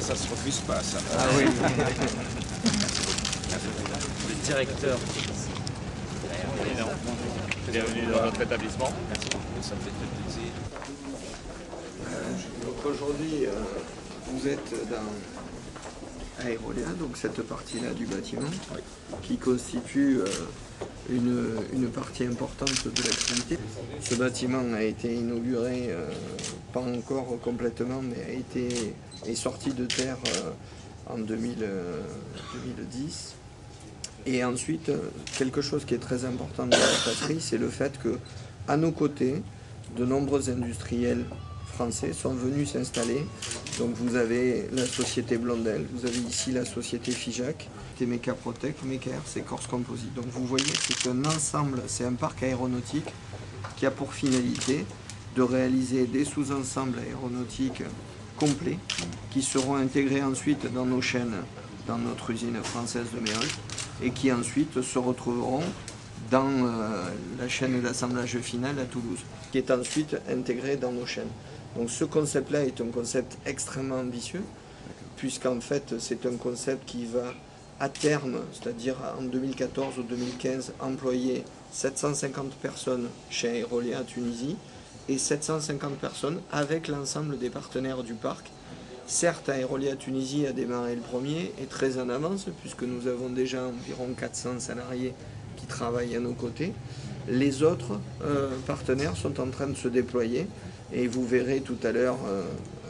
Ça se refuse pas, ça. Ah oui. Le directeur. Bienvenue dans notre établissement. Merci beaucoup, ça me fait très plaisir. Donc aujourd'hui, vous êtes dans Aerolia, donc cette partie-là du bâtiment, Oui. qui constitue une partie importante de l'activité. Ce bâtiment a été inauguré, pas encore complètement, mais est sorti de terre en 2010. Et ensuite, quelque chose qui est très important dans la brasserie, c'est le fait que, à nos côtés, de nombreux industriels français sont venus s'installer. Donc vous avez la société Blondel, vous avez ici la société Figeac, Mecaprotec, Mecaer, c'est Corse Composite. Donc vous voyez, c'est un ensemble, c'est un parc aéronautique qui a pour finalité de réaliser des sous-ensembles aéronautiques complets qui seront intégrés ensuite dans nos chaînes, dans notre usine française de Méruc, et qui ensuite se retrouveront dans la chaîne d'assemblage final à Toulouse, qui est ensuite intégrée dans nos chaînes. Donc ce concept-là est un concept extrêmement ambitieux, puisqu'en fait c'est un concept qui va à terme, c'est-à-dire en 2014 ou 2015, employer 750 personnes chez Aerolia à Tunisie et 750 personnes avec l'ensemble des partenaires du parc. Certes, Aerolia Tunisie a démarré le premier et très en avance, puisque nous avons déjà environ 400 salariés qui travaillent à nos côtés. Les autres partenaires sont en train de se déployer et vous verrez tout à l'heure,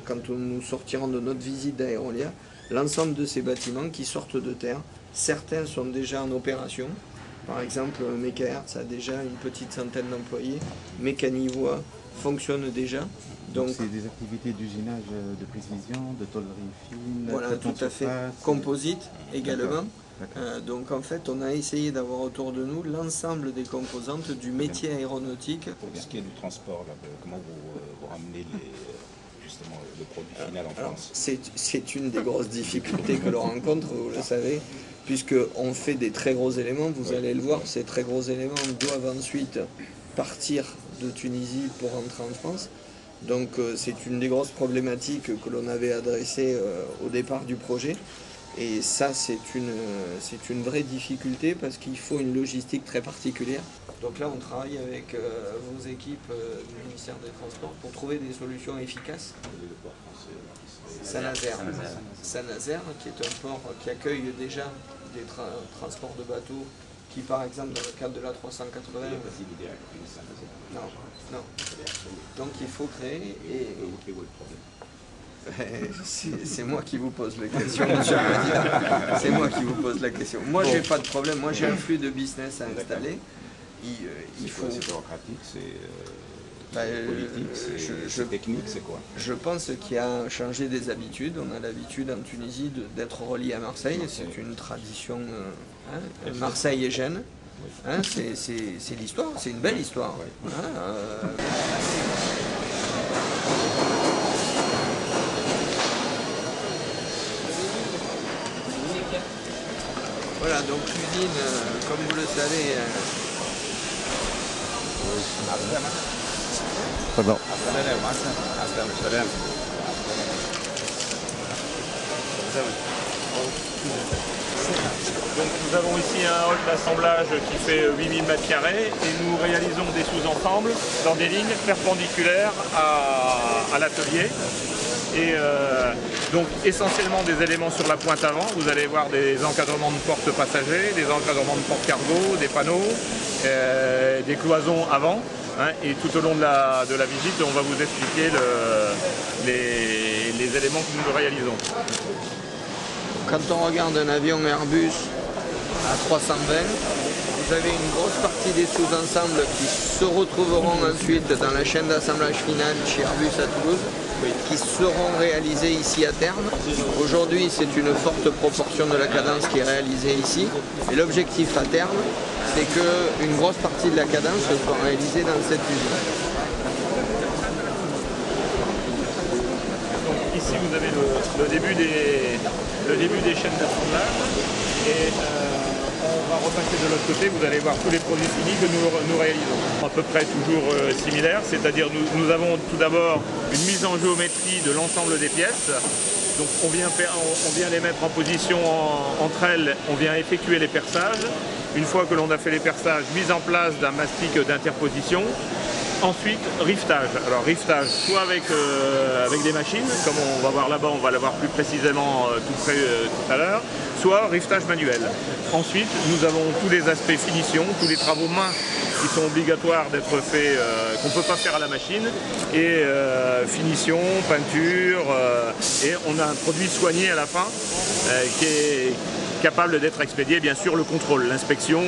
quand nous sortirons de notre visite d'Aerolia, l'ensemble de ces bâtiments qui sortent de terre. Certains sont déjà en opération. Par exemple, Mecahertz a déjà une petite centaine d'employés. Mécanivois fonctionne déjà. Donc c'est des activités d'usinage de précision, de tôlerie fine, voilà, tout à fait. Composite également. Donc en fait, on a essayé d'avoir autour de nous l'ensemble des composantes du métier aéronautique. Pour ce qui est du transport, là, comment vous ramenez justement le produit final en France? C'est une des grosses difficultés que l'on rencontre, vous le savez, puisqu'on fait des très gros éléments. Vous allez le voir, ces très gros éléments doivent ensuite partir de Tunisie pour rentrer en France. Donc c'est une des grosses problématiques que l'on avait adressées au départ du projet. Et ça, c'est une vraie difficulté parce qu'il faut une logistique très particulière. Donc là, on travaille avec vos équipes du ministère des Transports pour trouver des solutions efficaces. Saint-Nazaire, qui est un port qui accueille déjà des transports de bateaux qui, par exemple, dans le cadre de la 380... Non, non. Donc il faut créer et... C'est moi qui vous pose la question, monsieur le président. C'est moi qui vous pose la question. Moi, j'ai pas de problème. Moi, j'ai un flux de business à installer. Il faut... C'est bureaucratique, c'est politique, c'est technique, c'est quoi? Je pense qu'il y a changé des habitudes. On a l'habitude en Tunisie d'être relié à Marseille. C'est une tradition. Marseille et Gênes. Hein, c'est l'histoire. C'est une belle histoire. Voilà, donc l'usine, comme vous le savez... Pardon. Donc nous avons ici un hall d'assemblage qui fait 8000 m² et nous réalisons des sous-ensembles dans des lignes perpendiculaires à l'atelier. Et donc essentiellement des éléments sur la pointe avant. Vous allez voir des encadrements de porte passagers, des encadrements de porte cargo, des panneaux, des cloisons avant. Hein, et tout au long de la visite, on va vous expliquer les éléments que nous réalisons. Quand on regarde un avion Airbus à 320, vous avez une grosse partie des sous-ensembles qui se retrouveront ensuite dans la chaîne d'assemblage final chez Airbus à Toulouse, qui seront réalisés ici à terme. Aujourd'hui, c'est une forte proportion de la cadence qui est réalisée ici. Et l'objectif à terme, c'est qu'une grosse partie de la cadence soit réalisée dans cette usine. Donc ici, vous avez le début des chaînes d'assemblage. Et on va repasser de l'autre côté, vous allez voir tous les produits finis que nous réalisons. À peu près toujours similaire, c'est-à-dire nous avons tout d'abord une mise en géométrie de l'ensemble des pièces Donc on vient les mettre en position entre elles, on vient effectuer les perçages. Une fois que l'on a fait les perçages, mise en place d'un mastic d'interposition. Ensuite, riftage. Alors riftage, soit avec des machines, comme on va voir là-bas, on va la voir plus précisément tout à l'heure, soit riftage manuel. Ensuite, nous avons tous les aspects finition, tous les travaux mains qui sont obligatoires d'être faits, qu'on ne peut pas faire à la machine, et finition, peinture, et on a un produit soigné à la fin qui est capable d'être expédié. Bien sûr, le contrôle, l'inspection,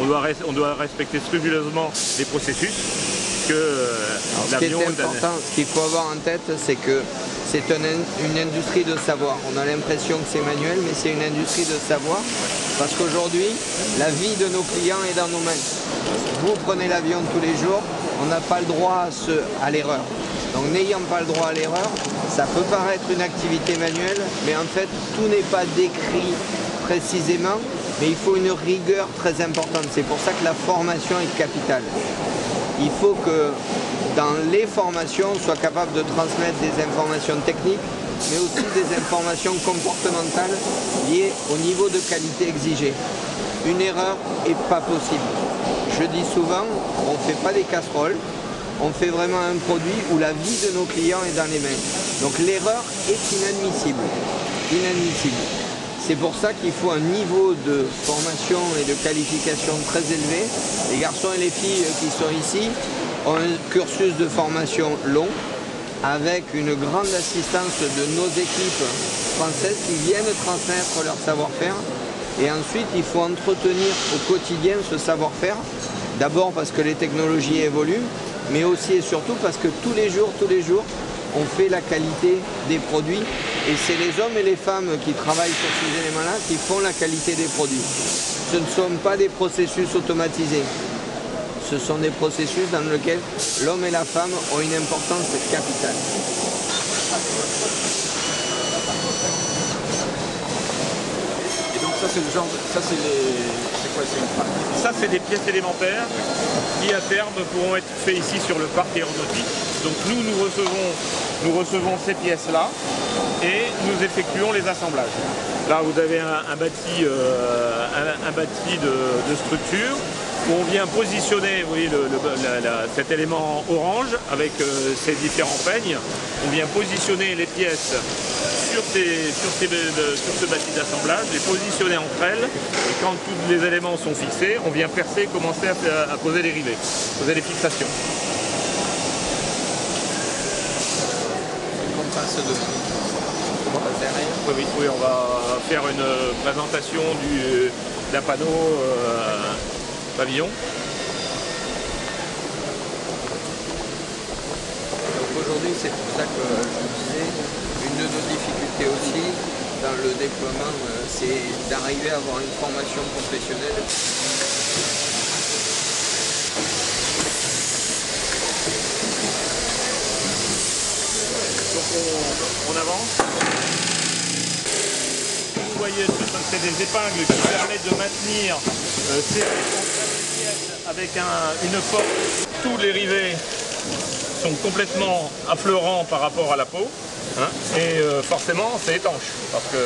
on doit respecter scrupuleusement les processus. Ce qui est important, ce qu'il faut avoir en tête, c'est que c'est une industrie de savoir. On a l'impression que c'est manuel, mais c'est une industrie de savoir, parce qu'aujourd'hui, la vie de nos clients est dans nos mains. Vous prenez l'avion tous les jours, on n'a pas le droit à l'erreur. Donc n'ayant pas le droit à l'erreur, ça peut paraître une activité manuelle, mais en fait, tout n'est pas décrit précisément, mais il faut une rigueur très importante. C'est pour ça que la formation est capitale. Il faut que dans les formations, on soit capable de transmettre des informations techniques, mais aussi des informations comportementales liées au niveau de qualité exigé. Une erreur n'est pas possible. Je dis souvent, on ne fait pas des casseroles, on fait vraiment un produit où la vie de nos clients est dans les mains. Donc l'erreur est inadmissible. Inadmissible. C'est pour ça qu'il faut un niveau de formation et de qualification très élevé. Les garçons et les filles qui sont ici ont un cursus de formation long, avec une grande assistance de nos équipes françaises qui viennent transmettre leur savoir-faire. Et ensuite, il faut entretenir au quotidien ce savoir-faire. D'abord parce que les technologies évoluent, mais aussi et surtout parce que tous les jours, on fait la qualité des produits. Et c'est les hommes et les femmes qui travaillent sur ces éléments-là qui font la qualité des produits. Ce ne sont pas des processus automatisés. Ce sont des processus dans lesquels l'homme et la femme ont une importance capitale. Et donc ça c'est le genre, c'est quoi, c'est une partie? Ça, c'est des pièces élémentaires qui, à terme, pourront être faits ici sur le parc aéronautique. Donc nous recevons ces pièces-là et nous effectuons les assemblages. Là, vous avez un bâti de structure où on vient positionner, vous voyez, cet élément orange avec ces différents peignes. On vient positionner les pièces sur ce bâti d'assemblage, les positionner entre elles, et quand tous les éléments sont fixés, on vient percer et commencer à poser les rivets, poser les fixations. On passe derrière. Oui, on va faire une présentation d'un panneau pavillon. Donc aujourd'hui, c'est pour ça que je vous disais, une de nos difficultés aussi dans le déploiement, c'est d'arriver à avoir une formation professionnelle. Donc on avance. Vous voyez, c'est des épingles qui permettent de maintenir ces pièces avec une force. Tous les rivets sont complètement affleurants par rapport à la peau, hein, et forcément c'est étanche parce que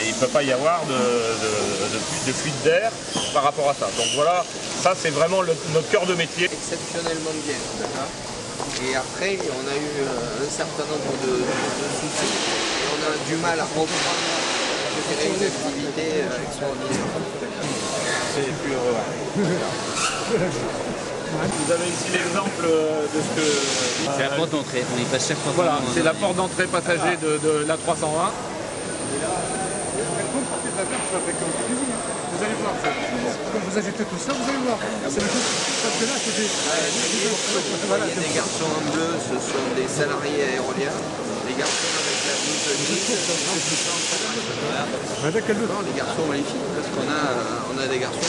il ne peut pas y avoir de fuite d'air par rapport à ça. Donc voilà, ça c'est vraiment notre cœur de métier. Exceptionnellement bien, d'accord. Et après, on a eu un certain nombre de soucis et on a du mal à reprendre une activité extraordinaire. C'est plus heureux. Vous avez ici l'exemple de ce que... C'est la porte d'entrée, on y passe chaque fois. Voilà, c'est la porte d'entrée passager de l'A320. Vous allez voir, quand vous agitez tout ça, vous allez voir. C'est le chose parce que là, c'est des... Il y a des garçons en bleu, ce sont des salariés à Aerolia. Les garçons avec la blouse grise, non, les garçons magnifiques, parce qu'on a des garçons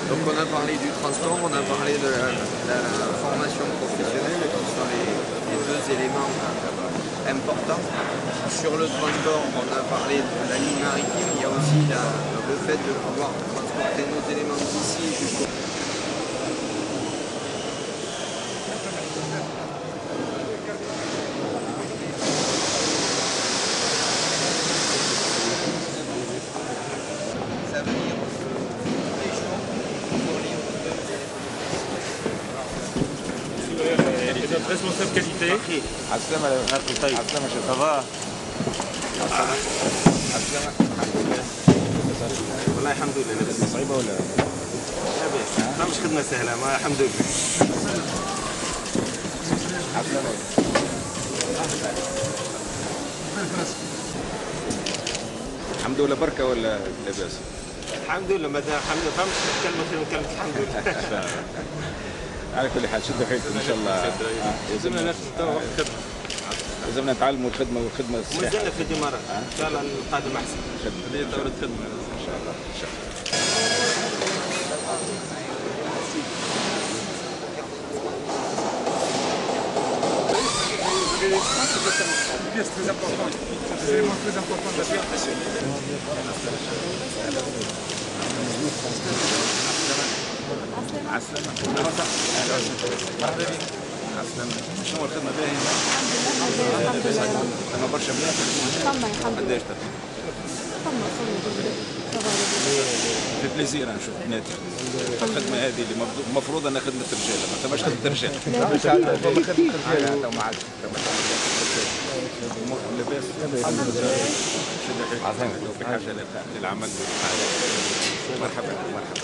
donc on a parlé du transport, on a parlé de la formation professionnelle, qui sont les deux éléments importants. Sur le transport, on a parlé de la ligne maritime, il y a aussi le fait de pouvoir transporter nos éléments d'ici jusqu'au... responsable qualité. عالسلامة ça va والله الحمد لله لاباس. صعيبة ولا لاباس ما مش خدمة سهلة ما الحمد لله. عالسلامة الحمد لله بركة ولا لاباس؟ الحمد لله ما الحمد لله فهمت كلمة خير من كلمة الحمد لله. على كل حال شدوا حيلكم ان شاء الله. لازمنا نفس وقت خدمة. لازمنا نتعلموا الخدمة والخدمة الصحيحة. مازلنا في الإمارات إن شاء الله القادم أحسن. هذه دورة خدمة ان شاء الله ان شاء الله. C'est très important. C'est l'élément très important de la vie. عالسلامة أهلا وسهلا مرحبا بك عالسلامة شنو الخدمة باهية؟ أنا برشا مليح قداش في بليزير نشوف بناتي الخدمة هذه اللي المفروض أنها خدمة رجال ما ثماش خدمة رجال مش عندنا خدمة رجال ما عادش لاباس عظيم في حاجة للعمل مرحبا مرحبا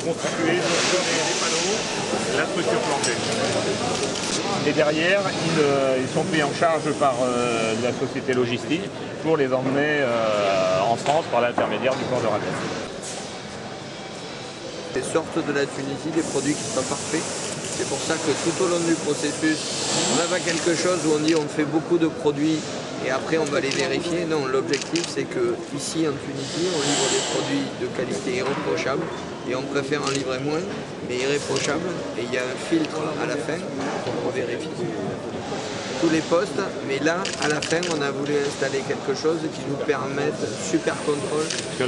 Constituer les panneaux, la structure plantée. Et derrière, ils sont pris en charge par la société logistique pour les emmener en France par l'intermédiaire du port de Rabat. Ils sortent de la Tunisie des produits qui sont parfaits. C'est pour ça que tout au long du processus, on n'a pas quelque chose où on dit on fait beaucoup de produits et après on va les vérifier. Non, l'objectif c'est que ici en Tunisie, on livre des produits de qualité irréprochable et on préfère en livrer moins, mais irréprochable. Et il y a un filtre à la fin pour vérifier tous les postes. Mais là, à la fin, on a voulu installer quelque chose qui nous permette, super contrôle,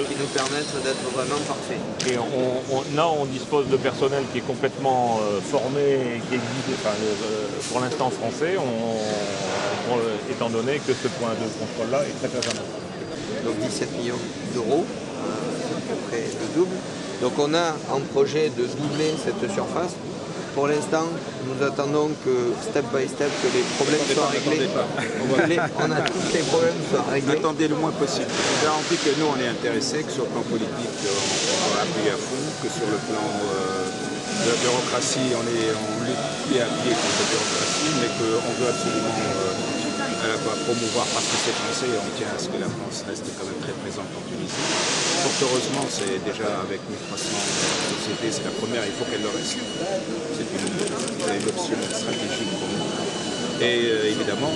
qui nous permette d'être vraiment parfait. Et là, on dispose de personnel qui est complètement formé et qui existe, enfin, pour l'instant français, étant donné que ce point de contrôle-là est très important. Donc 17 millions d'euros, à peu près le double. Donc on a en projet de doubler cette surface. Pour l'instant, nous attendons que step by step que les problèmes soient réglés. On a tous les problèmes soient réglés. Attendez le moins possible. Je vous garantis que nous on est intéressés, que sur le plan politique on va appuyer à fond, que sur le plan de la bureaucratie on lutte pied à pied contre la bureaucratie, mais qu'on veut absolument à la fois promouvoir parce que c'est français et on tient à ce que la France reste quand même très présente en Tunisie. Fort heureusement, c'est déjà avec 1300 sociétés, c'est la première, il faut qu'elle le reste. C'est une option stratégique pour nous. Et évidemment,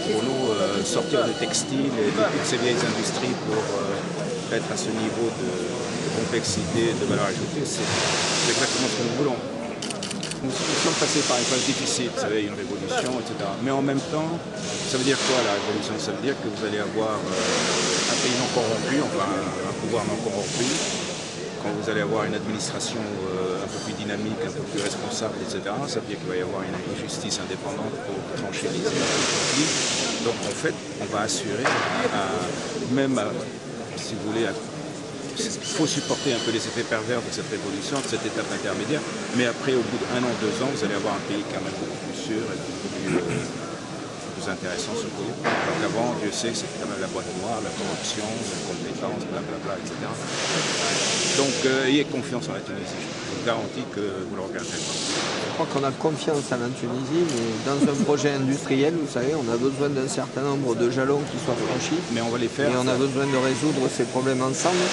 pour nous, sortir de textile et de toutes ces vieilles industries pour être à ce niveau de complexité, de valeur ajoutée, c'est exactement ce que nous voulons. Nous sommes passés par une phase difficile, vous savez, une révolution, etc. Mais en même temps, ça veut dire quoi la révolution? Ça veut dire que vous allez avoir un pays non corrompu, enfin un pouvoir non corrompu, quand vous allez avoir une administration un peu plus dynamique, un peu plus responsable, etc. Ça veut dire qu'il va y avoir une justice indépendante pour trancher les conflits. Donc en fait, on va assurer, si vous voulez, il faut supporter un peu les effets pervers de cette révolution, de cette étape intermédiaire, mais après, au bout d'1 an, 2 ans, vous allez avoir un pays quand même beaucoup plus sûr et beaucoup plus intéressant sur le. Donc avant, Dieu sait que c'était quand même la boîte noire, la corruption, la compétence, blablabla, etc. Donc ayez confiance en la Tunisie. Je vous garantis que vous ne le regretterez pas. Je crois qu'on a confiance en la Tunisie, mais dans un projet industriel, vous savez, on a besoin d'un certain nombre de jalons qui soient franchis. Mais on va les faire. Et on a besoin de résoudre ces problèmes ensemble.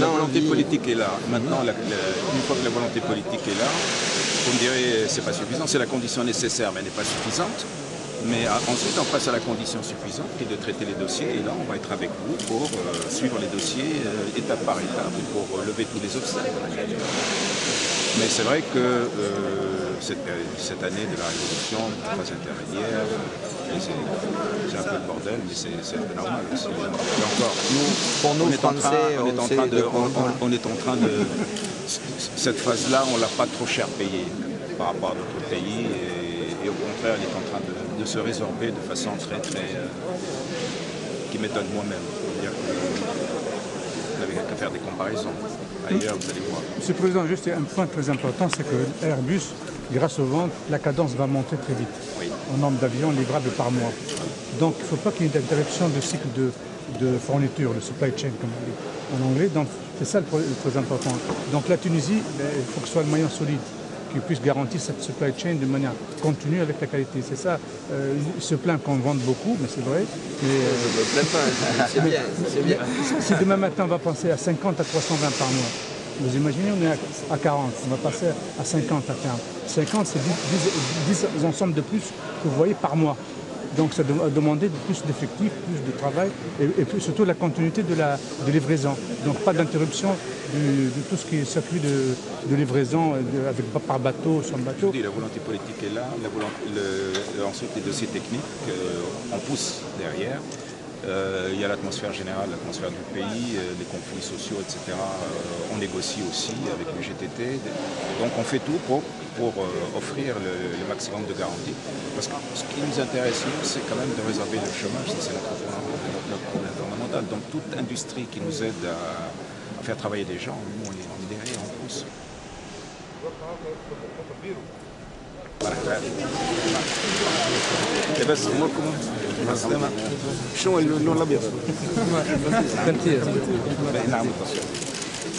La volonté politique est là. Maintenant, une fois que la volonté politique est là, vous me direz, c'est pas suffisant, c'est la condition nécessaire, mais elle n'est pas suffisante. Mais ensuite, on passe à la condition suffisante qui est de traiter les dossiers. Et là, on va être avec vous pour suivre les dossiers étape par étape et pour lever tous les obstacles. Mais c'est vrai que cette année de la révolution, la phase intermédiaire, c'est un peu le bordel, mais c'est un peu normal aussi. Et encore, nous, on est en train de cette phase-là, on ne l'a pas trop cher payée par rapport à d'autres pays. Et au contraire, elle est en train de se résorber de façon très, très... qui m'étonne moi-même. Vous n'avez qu'à faire des comparaisons. Ailleurs, vous allez voir. Monsieur le Président, juste un point très important, c'est que Airbus, grâce au vent, la cadence va monter très vite en nombre d'avions livrables par mois. Donc il ne faut pas qu'il y ait une interruption de cycle de fourniture, le supply chain comme on dit en anglais. Donc c'est ça le très important. Donc la Tunisie, il faut que ce soit le maillon solide qui puisse garantir cette supply chain de manière continue avec la qualité. C'est ça. Il se plaint qu'on vende beaucoup, mais c'est vrai. Mais, Je ne me plains pas, c'est bien, c'est bien. si demain matin on va passer à 50 à 320 par mois, vous imaginez, on est à 40, on va passer à 50 à terme. 50, c'est 10 ensembles de plus que vous voyez par mois. Donc ça va demander plus d'effectifs, plus de travail et puis surtout la continuité de livraison. Donc pas d'interruption de tout ce qui est circuit de livraison par bateau, sur le bateau. Je dis, la volonté politique est là, ensuite les dossiers techniques, on pousse derrière. Il y a l'atmosphère générale, l'atmosphère du pays, les conflits sociaux, etc. On négocie aussi avec le GTT. Donc on fait tout pour offrir le maximum de garanties. Parce que ce qui nous intéresse, nous, c'est quand même de résorber le chômage, c'est notre problème fondamental. Donc toute industrie qui nous aide à faire travailler des gens, nous on est derrière, on pousse. بس اموركم مسلمه شنو اللون الابيض؟ بنتير. نعم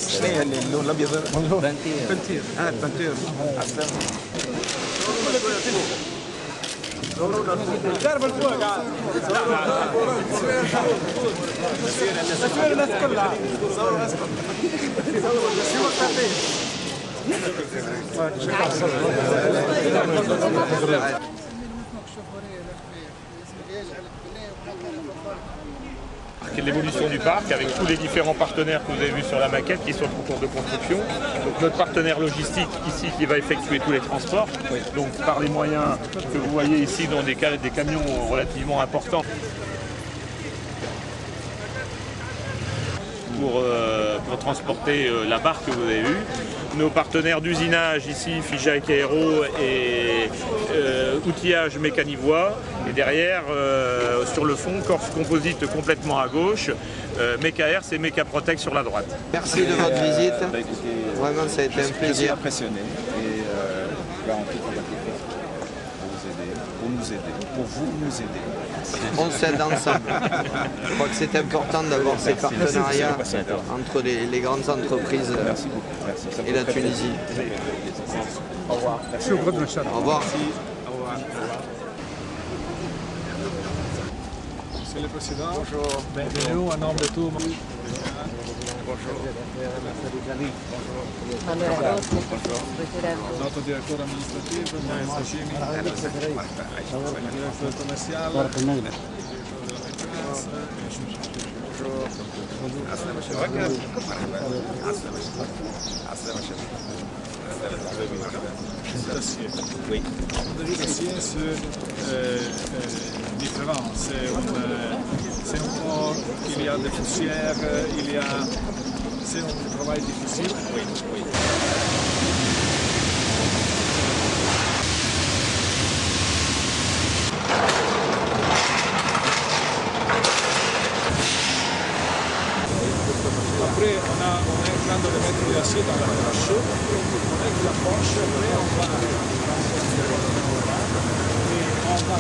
شنو هي اللون الابيض؟ بنتير. بنتير بنتير عسلامة جرب الفوق الناس كلها L'évolution du parc avec tous les différents partenaires que vous avez vus sur la maquette qui sont en cours de construction. Donc notre partenaire logistique ici qui va effectuer tous les transports, donc par les moyens que vous voyez ici dans des camions relativement importants pour transporter la barque que vous avez vue. Nos partenaires d'usinage ici, Figeac Aéro et outillage Mécanivoie. Et derrière, sur le fond, Corse Composite complètement à gauche, Mecaer, c'est Mecaprotec sur la droite. Merci de votre visite. Vraiment, ça a été un Je suis plaisir. impressionné et garanti qu'on va tout faire pour nous aider, pour vous nous aider. On s'aide ensemble. Je crois que c'est important d'avoir ces partenariats entre les grandes entreprises Merci beaucoup. Merci. et la Tunisie. Au revoir. Au revoir. Monsieur le Président, bonjour. Bienvenue en nom de tout. Notre directeur administratif, M. Hashimi, directeur commercial, Oui. C'est différent. C'est un port, il y a des poussières, c'est un travail difficile. Oui, oui. Après, on est en train de le mettre l'acier dans la poche. Avec la poche, après, on va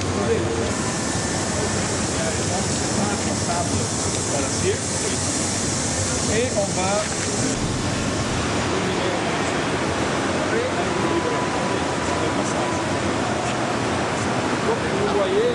trouver un sable dans l'acier. Et on va donc vous voyez,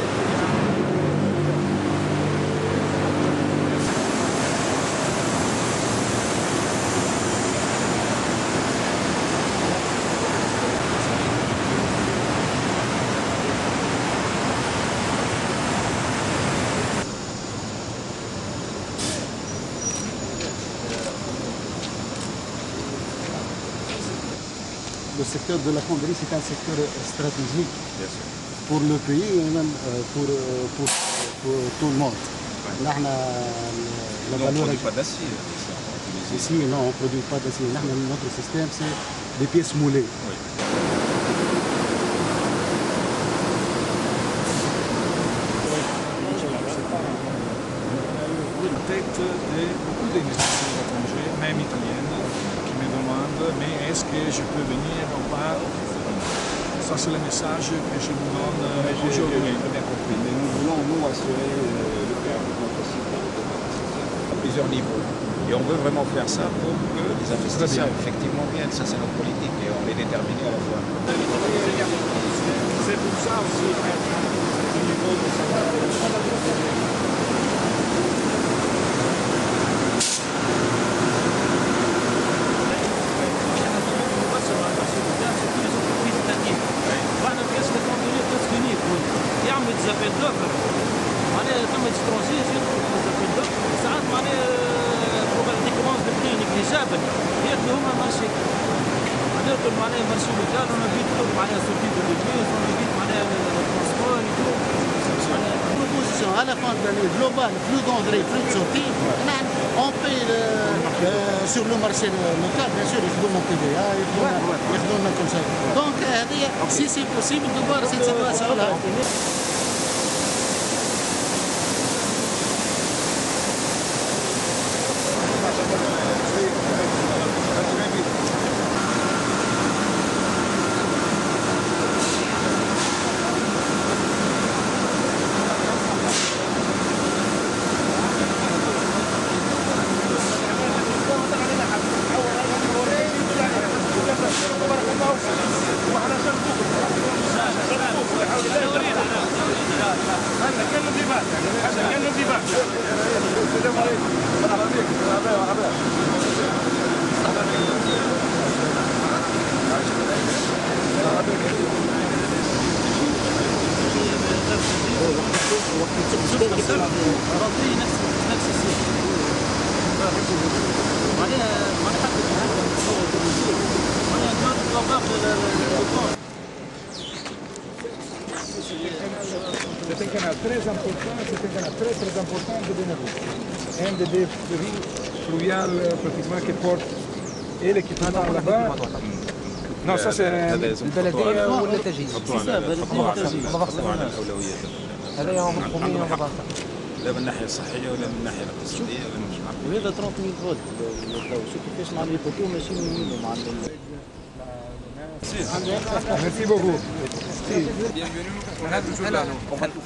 le secteur de la fonderie, c'est un secteur stratégique pour le pays et même pour tout le monde. Là, on ne produit pas d'acier. Ici, non, on ne produit pas d'acier. Notre système, c'est des pièces moulées. Oui. tête de beaucoup d'investisseurs étrangers, même italiennes, qui me demandent mais est-ce que je peux venir ou pas? Ça c'est le message que je vous donne aujourd'hui. Bien compris, mais nous voulons nous assurer le père de notre site à plusieurs niveaux. Et on veut vraiment faire ça pour que les investisseurs effectivement viennent. Ça c'est notre politique et on est déterminés à la voir. C'est pour ça aussi au niveau de يعمل زبائن دافر معناها ثم ترونسيس يدخل في زبائن دافر ساعات معناها فوق الديكونس دو بري نيجليجابل ياخذوا هما مارشي معناها مارشي لوكال اون فيت معناها سورتي دو ليفيز اون فيت معناها الترونسبور معناها proposition à la fin de l'année globale, plus d'entrées, plus de sorties. On paye sur le marché local, bien sûr, il faut monter des il faut comme ça. Donc, si c'est possible de voir cette situation-là. C'est un canal très important, c'est un canal très important de Benelux. Un des riz fluviales pratiquement qui porte et l'équipement là-bas. Non, ça c'est البلديه ولا تجهيز؟ هذا يوم الحكوميه ومباشره. لا من الناحيه الصحيه ولا من الناحيه الاقتصاديه ولا مش عارف. وهذا 30000 فولت الضوء شوف كيفاش مع البوتو ماشي من مع Merci beaucoup.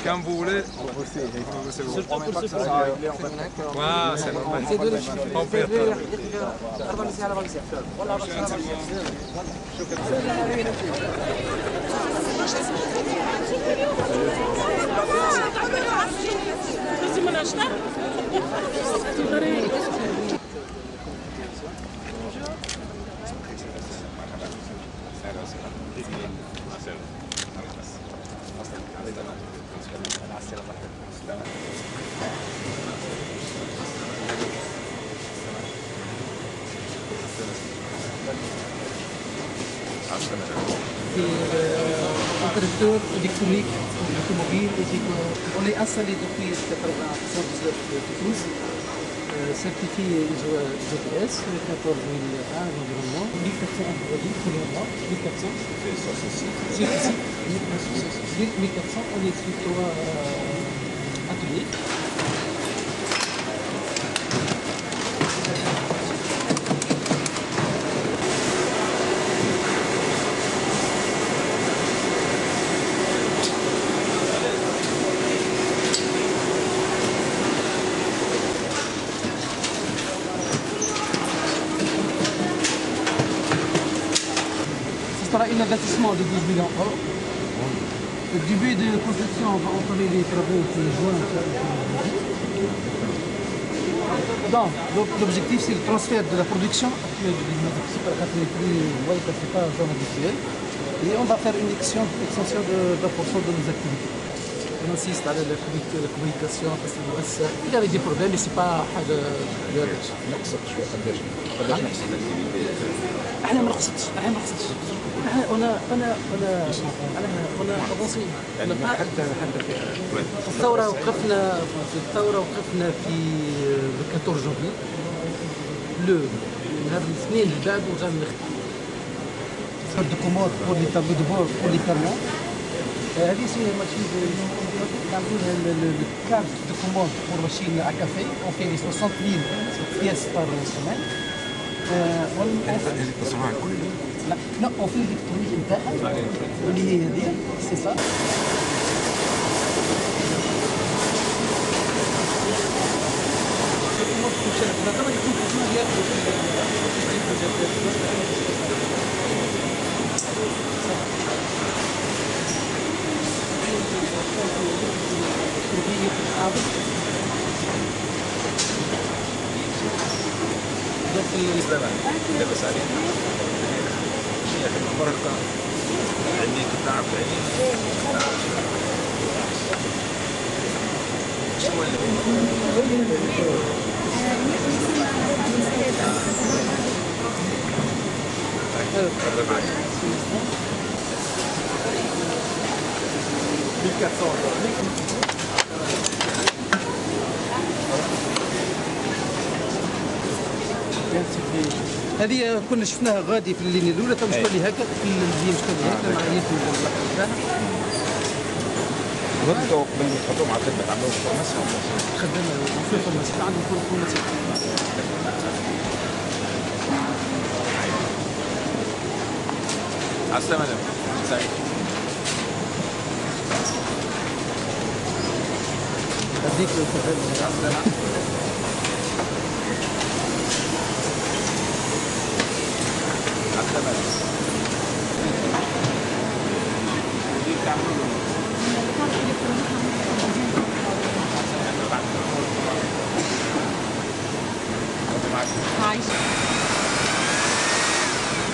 Quand vous voulez. Voilà, c'est normal. On peut faire. Opérateur électronique automobile, on est installé depuis 1999 de Toulouse, certifié ISO GPS, 14001 environnement, 1400 employés tous les mois, 1400. C'est 1400, on est sur 3 ateliers. Un investissement de 12 millions d'euros. Le début de construction va entamer les travaux de juin. Donc, l'objectif c'est le transfert de la production actuelle de l'immobilier pas en zone habituelle. Et on va faire une extension de 20% de nos activités. On insiste à la communication parce qu'il y avait des problèmes mais c'est pas احنا ما رخصتش انا افونسي الثوره وقفنا في 14 جونفي نهار الاثنين اللي بعد وغنختم. de commande pour les tableaux de bord, pour les camions. هذه سي ماشين نعملوا لها الكارت دو كوموند بور ماشين ا كافي اون في لي 60 بياس بار سيمان. هذه تصنع الكل؟ لا لا اون في الالكترونيك نتاعها اللي هي هذه سي سا. لاباس عليك يا اخي بركه عينيك تعب عينيك شنو هذه كنا شفناها غادي في اللينيه الاولى تو مشكل هكا في الجي مشكل هكا مع نيت غدوا قبل ما تحطوا مع الخدمه تعملوا فورماسيون خدامه في فورماسيون عندهم فورماسيون السلامة عليكم سعيد هذيك السلامة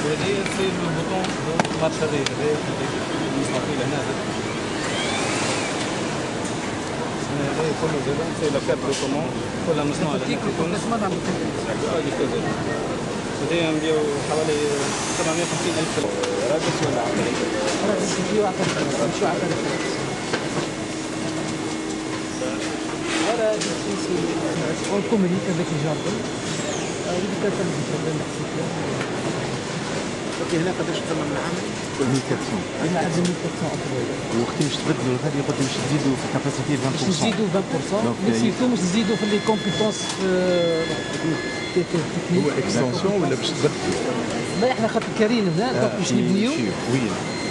هذه سي البوطون مارش الريل هذا المستطيل هنا هذا كله زاد سي لا كارت دو كوموند كلها مصنوعة هنا هذه نبيعو حوالي 750,000 راجل ولا عقاري؟ راجل نبيعو عقاري شو عقاري؟ ولا اون كومونيك افيك لي جاردون هذه كانت اوكي هنا قداش الثمن العملي؟ 1400 هنا عندنا 1400 اطروال وقت باش تبدلوا هذه قلت باش تزيدوا في الكاباسيتي 20%. باش نزيدوا 20% مي سيرتو باش نزيدوا في لي كومبيتونس تكنيك. هو اكستنسيون ولا باش تبدلوا؟ لا احنا خاطر كارين هنا دونك باش نبنيو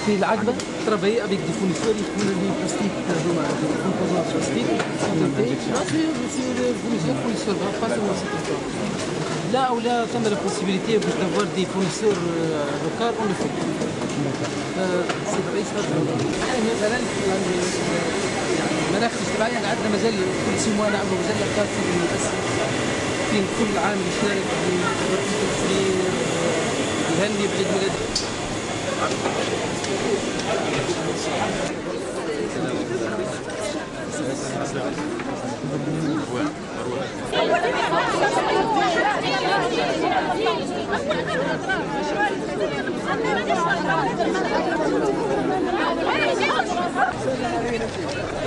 في العقبه ترافاي افيك دي فورنيسور يكون لي بلاستيك هذوما كومبوزون بلاستيك فورنيسور لا ولا ثم لا بوسيبيليتي باش دافوار دي فورنيسور لوكال اون لو في سي بريس يعني مثلا المناخ الاجتماعي عندنا مازال كل سيموان نعملوا مازال كارت فين كل عام يشارك في التصوير يهني بعيد ميلاد. Thank you.